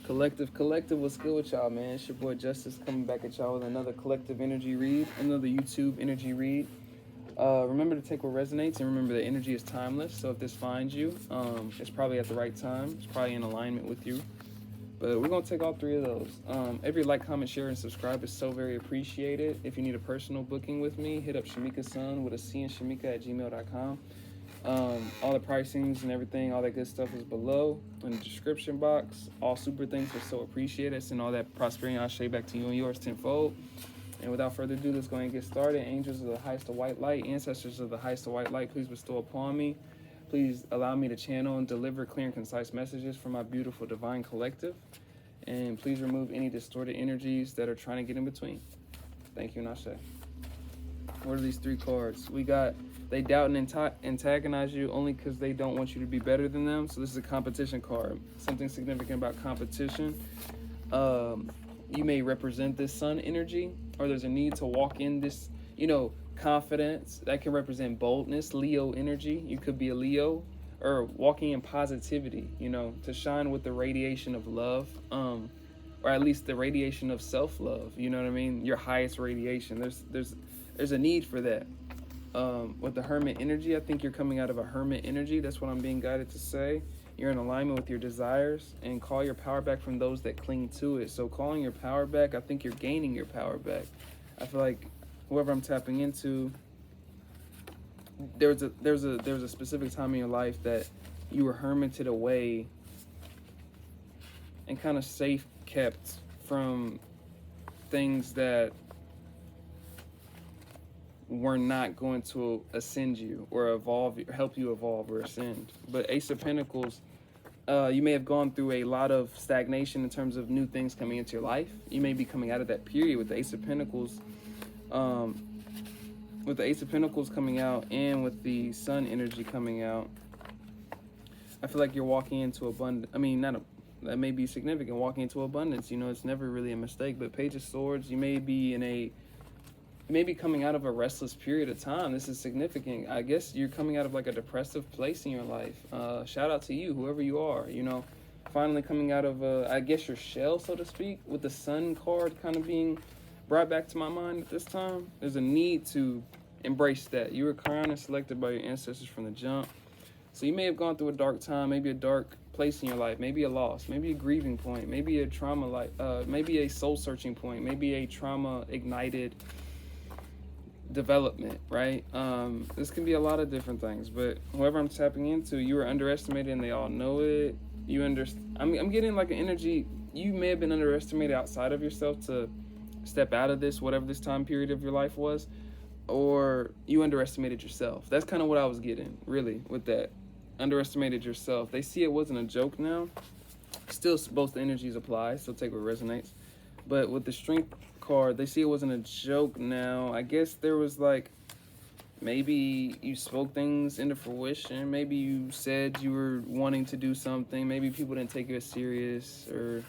Collective, what's good with y'all, man? It's your boy Justice coming back at y'all with another collective energy read, another YouTube energy read. Remember to take what resonates, and remember that energy is timeless. So if this finds you, it's probably at the right time. It's probably in alignment with you. But we're gonna take all three of those. Every like, comment, share, and subscribe is so very appreciated. If you need a personal booking with me, hit up Shamika Sun with a C and Shamika at gmail.com. All the pricings and everything, all that good stuff is below in the description box. All super things are so appreciated. Send all that prosperity and Ashe back to you and yours tenfold. And without further ado, let's go ahead and get started. Angels of the highest of white light, ancestors of the highest of white light, please bestow upon me. Please allow me to channel and deliver clear and concise messages from my beautiful divine collective. And please remove any distorted energies that are trying to get in between. Thank you, and Ashe. What are these three cards? We got, they doubt and antagonize you only because they don't want you to be better than them. So this is a competition card. Something significant about competition. You may represent this sun energy, or there's a need to walk in this, confidence. That can represent boldness, Leo energy. You could be a Leo, or walking in positivity, to shine with the radiation of love, or at least the radiation of self-love, you know what I mean? Your highest radiation. There's a need for that. With the hermit energy, I think you're coming out of a hermit energy. That's what I'm being guided to say. You're in alignment with your desires, and call your power back from those that cling to it. So calling your power back, I think you're gaining your power back. I feel like whoever I'm tapping into, there's a specific time in your life that you were hermited away and kind of safe kept from things that were not going to ascend you or evolve, help you evolve or ascend. But Ace of Pentacles, you may have gone through a lot of stagnation in terms of new things coming into your life. You may be coming out of that period with the Ace of Pentacles. With the Ace of Pentacles coming out and with the Sun energy coming out, I feel like you're walking into abundance. I mean, that may be significant, walking into abundance. It's never really a mistake. But Page of Swords, you may be coming out of a restless period of time. This is significant. I guess you're coming out of like a depressive place in your life. Shout out to you, whoever you are, finally coming out of, I guess, your shell, so to speak, with the Sun card kind of being brought back to my mind at this time. There's a need to embrace that. You were crowned and selected by your ancestors from the jump. So you may have gone through a dark time, maybe a dark place in your life, maybe a loss, maybe a grieving point, maybe a trauma, maybe a soul searching point, maybe a trauma ignited development, right? This can be a lot of different things, but whoever I'm tapping into, you were underestimated and they all know it. I'm getting like an energy. You may have been underestimated outside of yourself to step out of this, whatever this time period of your life was, or you underestimated yourself. That's kind of what I was getting, really, with that. Underestimated yourself. They see it wasn't a joke now. Still, both energies apply, so take what resonates. But with the Strength card, they see it wasn't a joke now. I guess there was like, maybe you spoke things into fruition. Maybe you said you were wanting to do something. Maybe people didn't take you as serious, or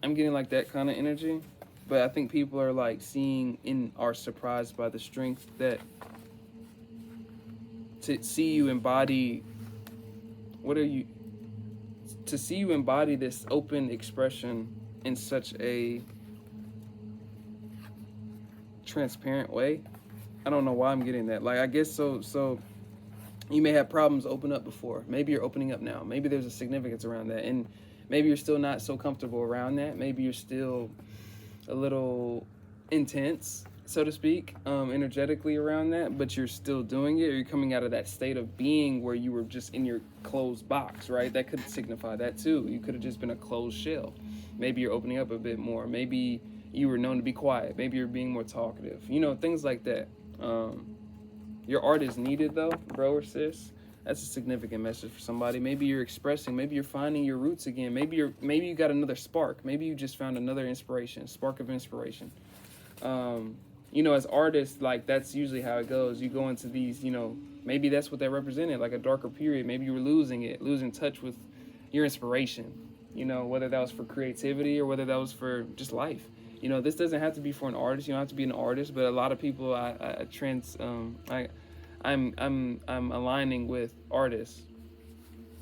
I'm getting like that kind of energy. But I think people are like are surprised by the strength that to see you embody. To see you embody this open expression in such a transparent way. I don't know why I'm getting that. Like, I guess so you may have problems open up before. Maybe you're opening up now. Maybe there's a significance around that. And maybe you're still not so comfortable around that. Maybe you're still a little intense, so to speak, energetically around that, but you're still doing it, or you're coming out of that state of being where you were just in your closed box, right? That could signify that too. You could have just been a closed shell. Maybe you're opening up a bit more. Maybe you were known to be quiet. Maybe you're being more talkative. Things like that. Your art is needed though, bro or sis. That's a significant message for somebody. Maybe you're expressing, maybe you're finding your roots again. Maybe you got another spark. Maybe you just found another spark of inspiration. As artists, like, that's usually how it goes. You go into these, maybe that's what that represented, like a darker period. Maybe you were losing touch with your inspiration, whether that was for creativity or whether that was for just life. This doesn't have to be for an artist. You don't have to be an artist, but a lot of people I'm aligning with artists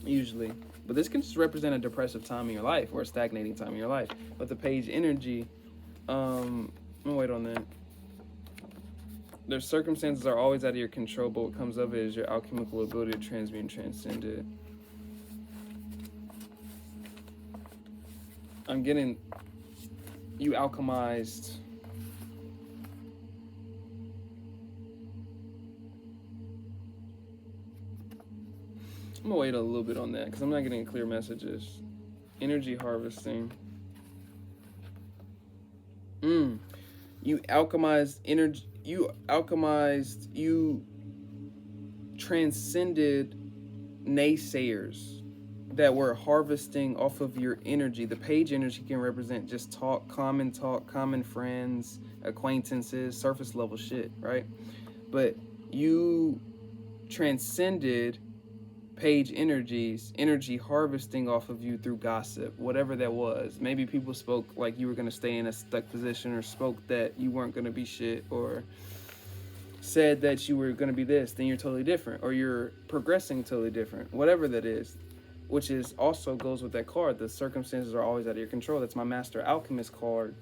usually, But this can just represent a depressive time in your life or a stagnating time in your life. But the page energy, I'm gonna wait on that. Their circumstances are always out of your control, but what comes of it is your alchemical ability to transmute and transcend it. I'm getting you alchemized. I'm gonna wait a little bit on that because I'm not getting clear messages. Energy harvesting. You alchemized energy. You transcended naysayers that were harvesting off of your energy. The page energy can represent just talk, common friends, acquaintances, surface level shit, right? But you transcended page energy harvesting off of you through gossip, whatever that was. Maybe people spoke like you were going to stay in a stuck position, or spoke that you weren't going to be shit, or said that you were going to be this, then you're totally different, or you're progressing totally different, whatever that is, which is also goes with that card. The circumstances are always out of your control. That's my Master Alchemist card.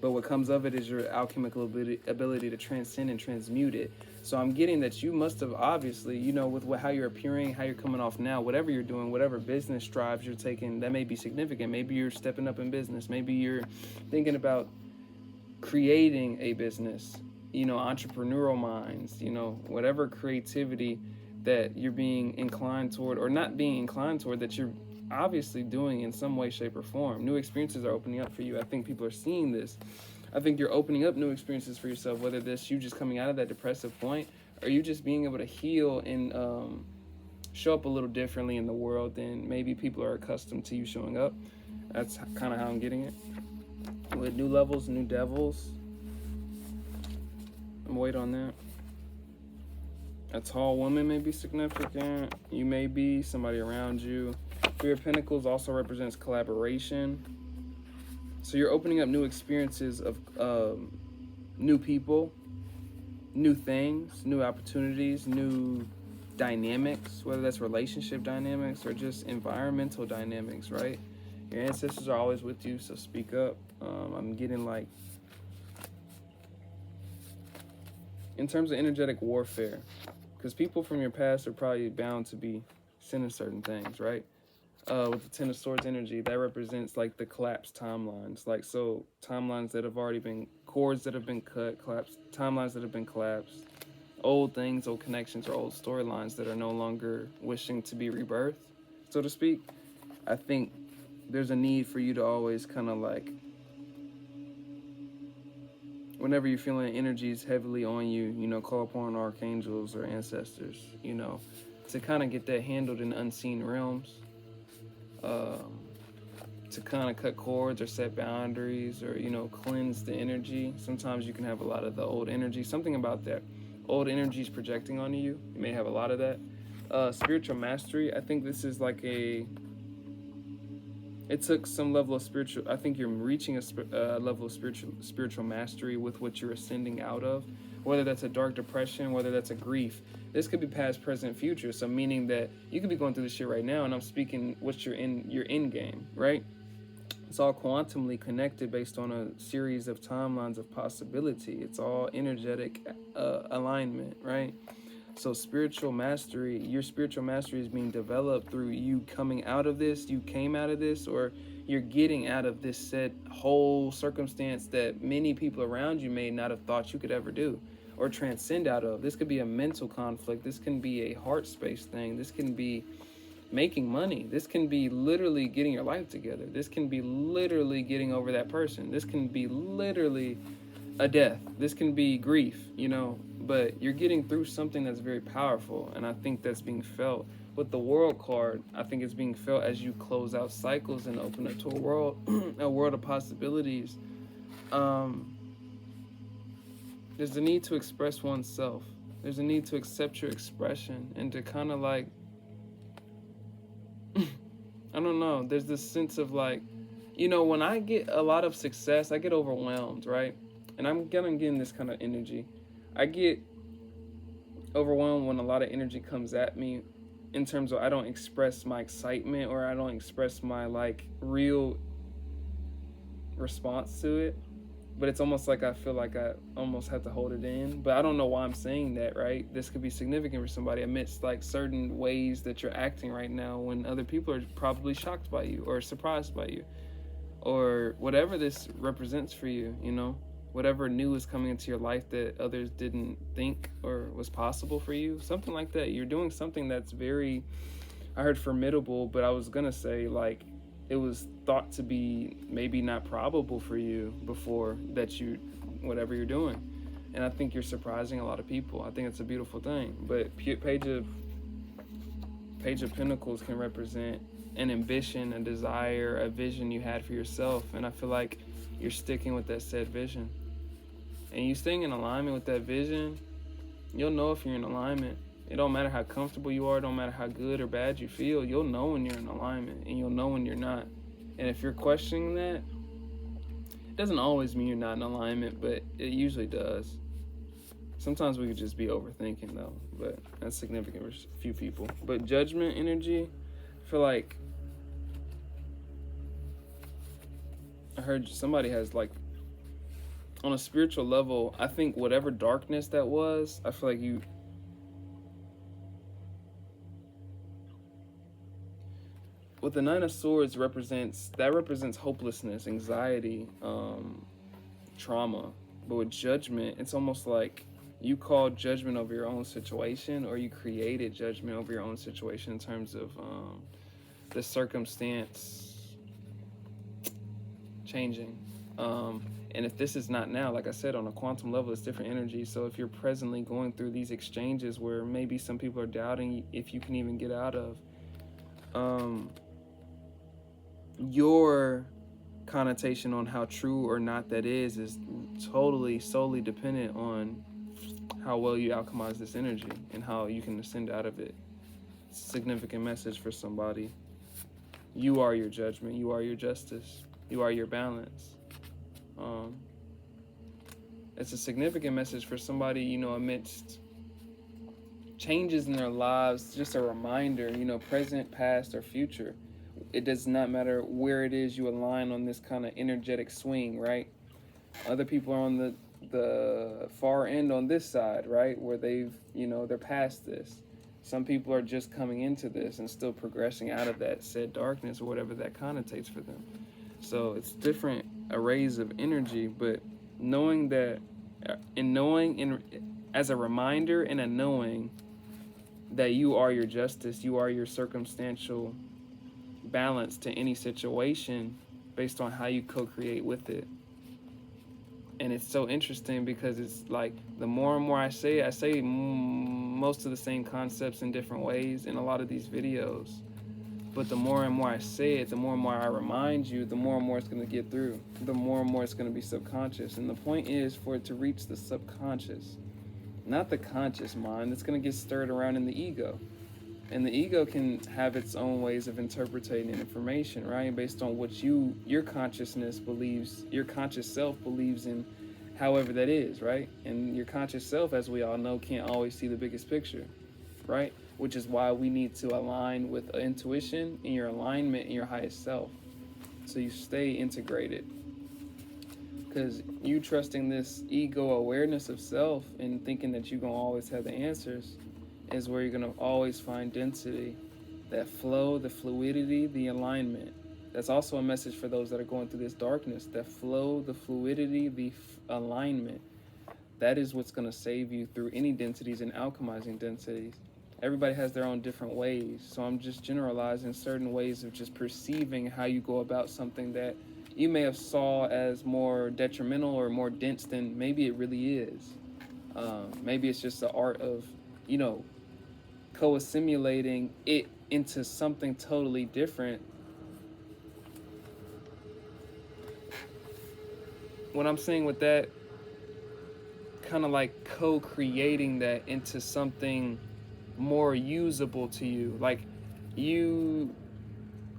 But what comes of it is your alchemical ability to transcend and transmute it. So I'm getting that you must have obviously, you know, with how you're appearing, how you're coming off now, whatever you're doing, whatever business strives you're taking, that may be significant. Maybe you're stepping up in business. Maybe you're thinking about creating a business, you know, entrepreneurial minds, you know, whatever creativity that you're being inclined toward, or not being inclined toward, that you're obviously doing in some way, shape, or form. New experiences are opening up for you. I think people are seeing this. I think you're opening up new experiences for yourself, whether this you just coming out of that depressive point, or you just being able to heal and show up a little differently in the world than maybe people are accustomed to you showing up. That's kind of how I'm getting it. With new levels, new devils. I'm waiting on that. A tall woman may be significant. You may be somebody around you. Three of Pentacles also represents collaboration. So you're opening up new experiences of new people, new things, new opportunities, new dynamics, whether that's relationship dynamics or just environmental dynamics, right? Your ancestors are always with you, so speak up. I'm getting like, in terms of energetic warfare, because people from your past are probably bound to be sending certain things, right? With the Ten of Swords energy, that represents like the collapsed timelines. Like, so timelines that have already been, cords that have been cut, collapsed, timelines that have been collapsed, old things, old connections, or old storylines that are no longer wishing to be rebirthed, so to speak. I think there's a need for you to always kind of like, whenever you're feeling energies heavily on you, you know, call upon archangels or ancestors, you know, to kind of get that handled in unseen realms. To kind of cut cords or set boundaries, or, you know, cleanse the energy. Sometimes you can have a lot of the old energy. Something about that. Old energy is projecting onto you. You may have a lot of that. Spiritual mastery. I think this is like it took some level of spiritual, I think you're reaching a level of spiritual mastery with what you're ascending out of, whether that's a dark depression, whether that's a grief. This could be past, present, future. So meaning that you could be going through this shit right now, and I'm speaking what's your end game, right? It's all quantumly connected based on a series of timelines of possibility. It's all energetic alignment, right? So spiritual mastery, your spiritual mastery is being developed through you coming out of this, you came out of this, or you're getting out of this said whole circumstance that many people around you may not have thought you could ever do or transcend out of. This could be a mental conflict. This can be a heart space thing. This can be making money. This can be literally getting your life together. This can be literally getting over that person. This can be literally a death. This can be grief, you know, but you're getting through something that's very powerful, and I think that's being felt. With the World card, I think it's being felt as you close out cycles and open up to a world, a world of possibilities. There's a need to express oneself. There's a need to accept your expression and to kind of like, I don't know, there's this sense of like, you know, when I get a lot of success, I get overwhelmed, right? And I'm getting this kind of energy. I get overwhelmed when a lot of energy comes at me, in terms of I don't express my excitement, or I don't express my like real response to it. But it's almost like I feel like I almost have to hold it in. But I don't know why I'm saying that, right? This could be significant for somebody amidst like certain ways that you're acting right now when other people are probably shocked by you or surprised by you, or whatever this represents for you, you know? Whatever new is coming into your life that others didn't think or was possible for you, something like that. You're doing something that's very, I heard formidable, but I was gonna say like it was thought to be maybe not probable for you before, that you, whatever you're doing. And I think you're surprising a lot of people. I think it's a beautiful thing. But Page of Pentacles can represent an ambition, a desire, a vision you had for yourself. And I feel like you're sticking with that said vision. And you staying in alignment with that vision, you'll know if you're in alignment. It don't matter how comfortable you are, it don't matter how good or bad you feel, you'll know when you're in alignment, and you'll know when you're not. And if you're questioning that, it doesn't always mean you're not in alignment, but it usually does. Sometimes we could just be overthinking though, but that's significant for a few people. But Judgment energy, I feel like I heard somebody has like, on a spiritual level, I think whatever darkness that was, I feel like you, what the Nine of Swords represents hopelessness, anxiety, trauma. But with Judgment, it's almost like you called judgment over your own situation, or you created judgment over your own situation in terms of the circumstance changing. And if this is not now, like I said, on a quantum level, it's different energy. So if you're presently going through these exchanges where maybe some people are doubting if you can even get out of, your connotation on how true or not that is totally solely dependent on how well you alchemize this energy and how you can ascend out of it. It's a significant message for somebody. You are your judgment, you are your justice, you are your balance. It's a significant message for somebody, you know, amidst changes in their lives, just a reminder, you know, present, past, or future. It does not matter where it is you align on this kind of energetic swing, right? Other people are on the far end on this side, right? Where they've, you know, they're past this. Some people are just coming into this and still progressing out of that said darkness or whatever that connotates for them. So it's different arrays of energy, but knowing that, as a reminder and a knowing that you are your justice, you are your circumstantial balance to any situation based on how you co-create with it. And it's so interesting because it's like the more and more I say most of the same concepts in different ways in a lot of these videos. But the more and more I say it, the more and more I remind you, the more and more it's going to get through. The more and more it's going to be subconscious. And the point is for it to reach the subconscious, not the conscious mind. It's going to get stirred around in the ego. And the ego can have its own ways of interpreting information, right? Based on what your consciousness believes, your conscious self believes in, however that is, right? And your conscious self, as we all know, can't always see the biggest picture, right? Which is why we need to align with intuition and your alignment in your highest self, so you stay integrated. Because you trusting this ego awareness of self and thinking that you're going to always have the answers is where you're going to always find density, that flow, the fluidity, the alignment. That's also a message for those that are going through this darkness. That flow, the fluidity, the alignment. That is what's going to save you through any densities and alchemizing densities. Everybody has their own different ways, so I'm just generalizing certain ways of just perceiving how you go about something that you may have saw as more detrimental or more dense than maybe it really is. Maybe it's just the art of, you know, co-assimilating it into something totally different. What I'm saying with that, kind of like co-creating that into something more usable to you. Like you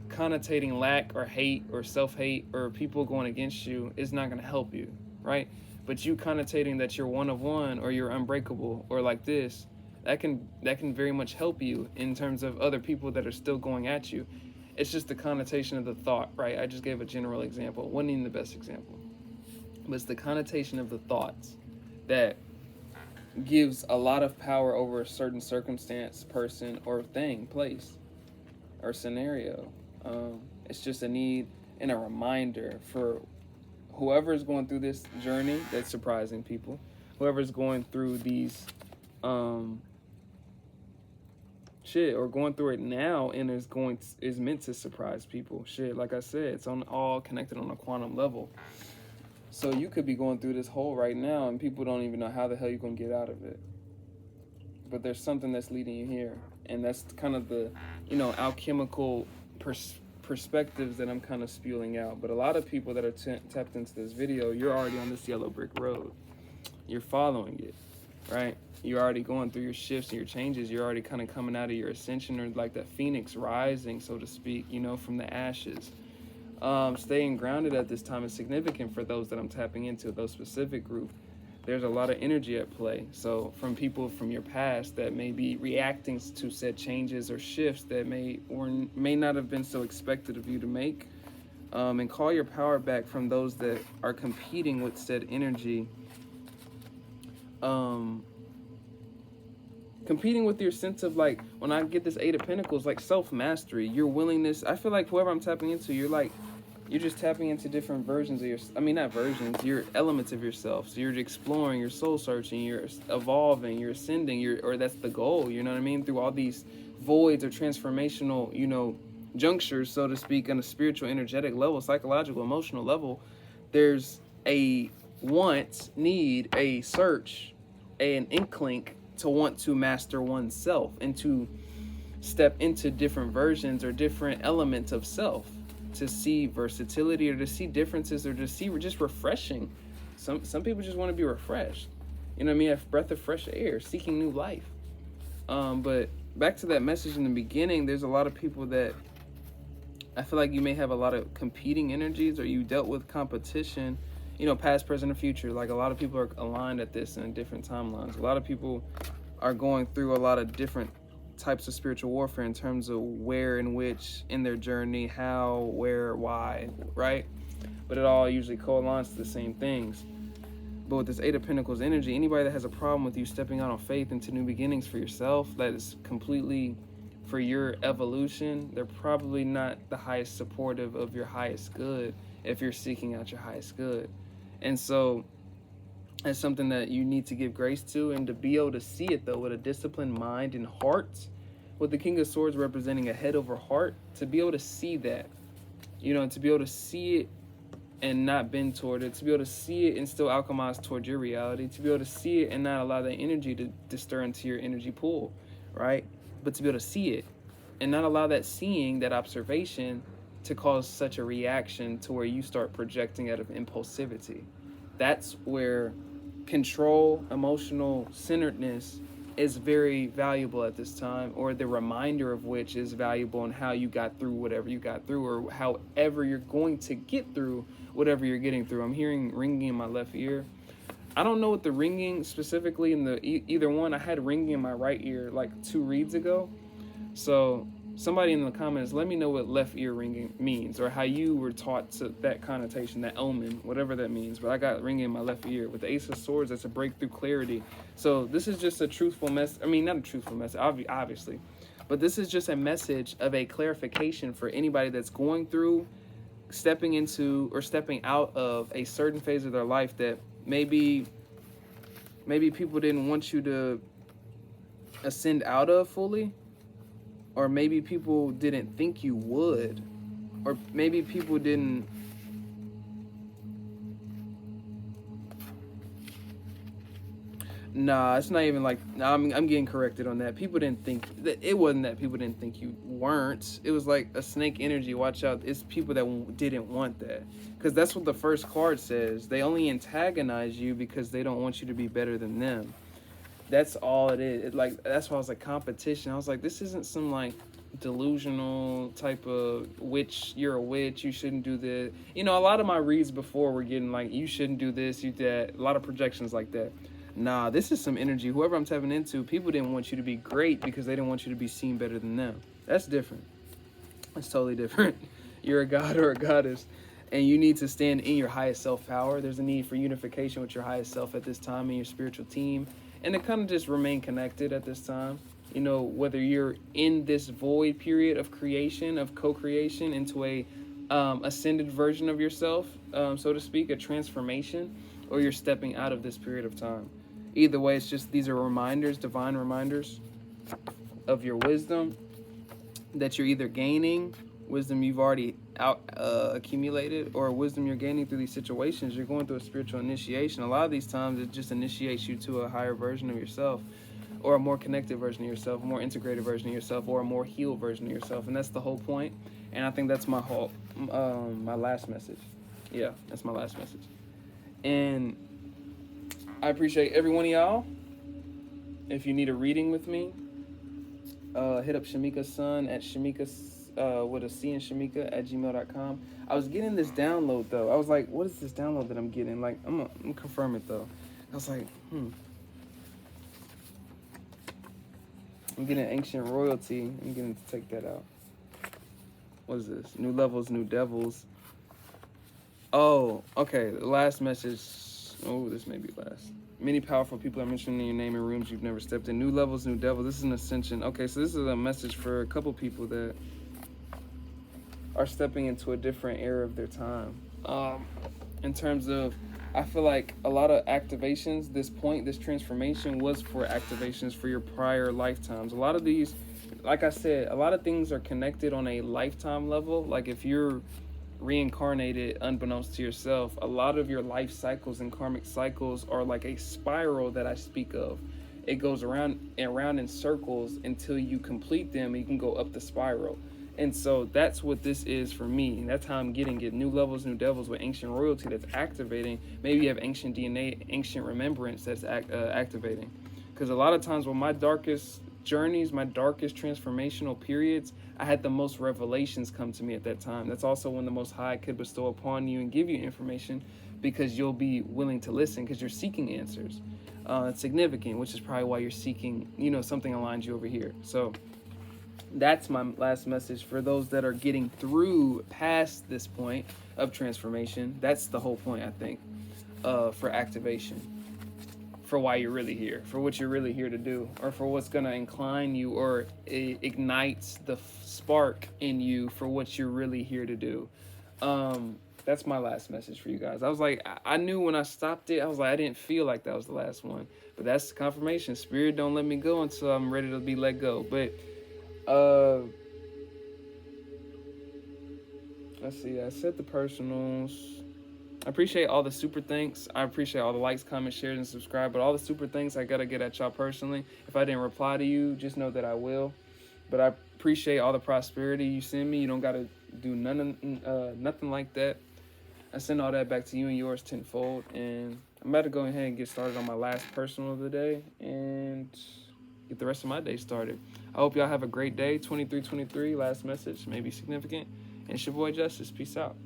connotating lack or hate or self-hate or people going against you is not going to help you, right? But you connotating that you're one of one or you're unbreakable or like this, That can very much help you in terms of other people that are still going at you. It's just the connotation of the thought, right? I just gave a general example. Wasn't even the best example. But it's the connotation of the thoughts that gives a lot of power over a certain circumstance, person, or thing, place, or scenario. It's just a need and a reminder for whoever is going through this journey that's surprising people, whoever's going through these or going through it now and is meant to surprise people. Like I said, it's all connected on a quantum level. So you could be going through this hole right now and people don't even know how the hell you're going to get out of it. But there's something that's leading you here. And that's kind of the, alchemical perspectives that I'm kind of spewing out. But a lot of people that are tapped into this video, you're already on this yellow brick road. You're following it, right? You're already going through your shifts and your changes. You're already kind of coming out of your ascension, or like that phoenix rising, so to speak, from the ashes. Staying grounded at this time is significant for those that I'm tapping into, those specific group. There's a lot of energy at play. So from people from your past that may be reacting to said changes or shifts that may or may not have been so expected of you to make. And call your power back from those that are competing with said energy. Competing with your sense of, like, when I get this 8 of Pentacles, like self-mastery, your willingness. I feel like whoever I'm tapping into, you're just tapping into different versions of not versions, your elements of yourself. So you're exploring, you're soul searching, you're evolving, you're ascending, or that's the goal, you know what I mean? Through all these voids or transformational, junctures, so to speak, on a spiritual, energetic level, psychological, emotional level, there's a want, need, a search, an inkling to want to master oneself and to step into different versions or different elements of self, to see versatility or to see differences or to see just refreshing. Some people just want to be refreshed. You know what I mean? A breath of fresh air, seeking new life. But back to that message in the beginning, there's a lot of people that I feel like you may have a lot of competing energies, or you dealt with competition, past, present, or future. Like, a lot of people are aligned at this in different timelines. A lot of people are going through a lot of different types of spiritual warfare in terms of where and which in their journey, how, where, why, right? But it all usually co-aligns to the same things. But with this 8 of Pentacles energy, anybody that has a problem with you stepping out on faith into new beginnings for yourself, that is completely for your evolution, they're probably not the highest supportive of your highest good if you're seeking out your highest good. And so it's something that you need to give grace to, and to be able to see it, though, with a disciplined mind and heart, with the King of Swords representing a head over heart, to be able to see that, to be able to see it and not bend toward it, to be able to see it and still alchemize toward your reality, to be able to see it and not allow that energy to stir into your energy pool, right? But to be able to see it and not allow that seeing, that observation, to cause such a reaction to where you start projecting out of impulsivity. That's where control, emotional centeredness is very valuable at this time, or the reminder of which is valuable in how you got through whatever you got through, or however you're going to get through whatever you're getting through. I'm hearing ringing in my left ear. I don't know what the ringing specifically in the either one. I had ringing in my right ear like 2 reads ago. So somebody in the comments, let me know what left ear ringing means, or how you were taught to that connotation, that omen, whatever that means. But I got ringing in my left ear. With the Ace of Swords, that's a breakthrough clarity. So this is just a truthful message. I mean, not a truthful message, obviously. But this is just a message of a clarification for anybody that's going through, stepping into, or stepping out of a certain phase of their life that maybe people didn't want you to ascend out of fully. Or maybe people didn't think you would. Or maybe people didn't... Nah, it's not even like... Nah, I'm getting corrected on that. People didn't think... It wasn't that people didn't think you weren't. It was like a snake energy. Watch out. It's people that didn't want that. Because that's what the first card says. They only antagonize you because they don't want you to be better than them. That's all it is. That's why I was like, competition. I was like, this isn't some like delusional type of witch. You're a witch. You shouldn't do this. A lot of my reads before were getting like, you shouldn't do this, you that. A lot of projections like that. Nah, this is some energy. Whoever I'm tapping into, people didn't want you to be great because they didn't want you to be seen better than them. That's different. That's totally different. You're a god or a goddess, and you need to stand in your highest self power. There's a need for unification with your highest self at this time in your spiritual team, and to kind of just remain connected at this time. You know, whether you're in this void period of creation, of co-creation into a ascended version of yourself, so to speak, a transformation, or you're stepping out of this period of time. Either way, it's just these are reminders, divine reminders of your wisdom that you're either gaining, wisdom you've already accumulated, or wisdom you're gaining through these situations. You're going through a spiritual initiation. A lot of these times it just initiates you to a higher version of yourself, or a more connected version of yourself, a more integrated version of yourself, or a more healed version of yourself. And that's the whole point. And I think that's my whole my last message. Yeah, that's my last message. And I appreciate every one of y'all. If you need a reading with me, hit up Shamika's son at Shamika's with a C in Shamika at gmail.com. I was getting this download though. I was like, what is this download that I'm getting? Like, I'm gonna confirm it though. I was like, I'm getting ancient royalty. I'm getting to take that out. What is this? New levels, new devils. Oh, okay. The last message. Oh, this may be last. Many powerful people are mentioned in your name in rooms you've never stepped in. New levels, new devils. This is an ascension. Okay, so this is a message for a couple people that are stepping into a different era of their time. In terms of, I feel like a lot of activations, this transformation was for activations for your prior lifetimes. A lot of these, like I said, a lot of things are connected on a lifetime level. Like if you're reincarnated unbeknownst to yourself, a lot of your life cycles and karmic cycles are like a spiral that I speak of. It goes around and around in circles until you complete them and you can go up the spiral. And so that's what this is for me. And that's how I'm getting it. New levels, new devils with ancient royalty that's activating. Maybe you have ancient DNA, ancient remembrance that's activating. Because a lot of times when my darkest journeys, my darkest transformational periods, I had the most revelations come to me at that time. That's also when the Most High could bestow upon you and give you information, because you'll be willing to listen because you're seeking answers. It's significant, which is probably why you're seeking, something aligns you over here. So that's my last message for those that are getting through past this point of transformation. That's the whole point, I think, for activation, for why you're really here, for what you're really here to do, or for what's going to incline you or ignites the spark in you for what you're really here to do. That's my last message for you guys. I was like, I knew when I stopped it, I was like, I didn't feel like that was the last one. But that's the confirmation. Spirit don't let me go until I'm ready to be let go. But let's see, I said the personals. I appreciate all the super thanks. I appreciate all the likes, comments, shares, and subscribe. But all the super thanks I gotta get at y'all personally. If I didn't reply to you, just know that I will. But I appreciate all the prosperity you send me. You don't gotta do nothing like that. I send all that back to you and yours tenfold. And I'm about to go ahead and get started on my last personal of the day and get the rest of my day started. I hope y'all have a great day. 2323, last message, maybe significant. And it's your boy Justice. Peace out.